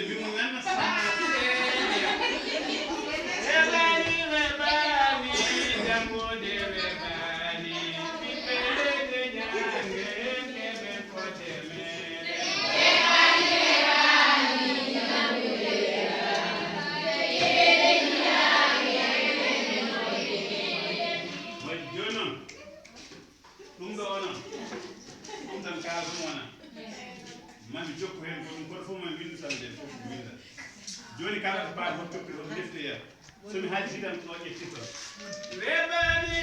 bimumen rebani rebani jamode rebani pipele de nyange kebe koteme jono ɗum ɗo ono ɗum tan kaasum wona mami jokku hen ko ɗum koto fof mami windu tan nden fof winda joni kala to mbawi hon tokki ɗo deftoya somi haali tan ɗo ƴettito rebani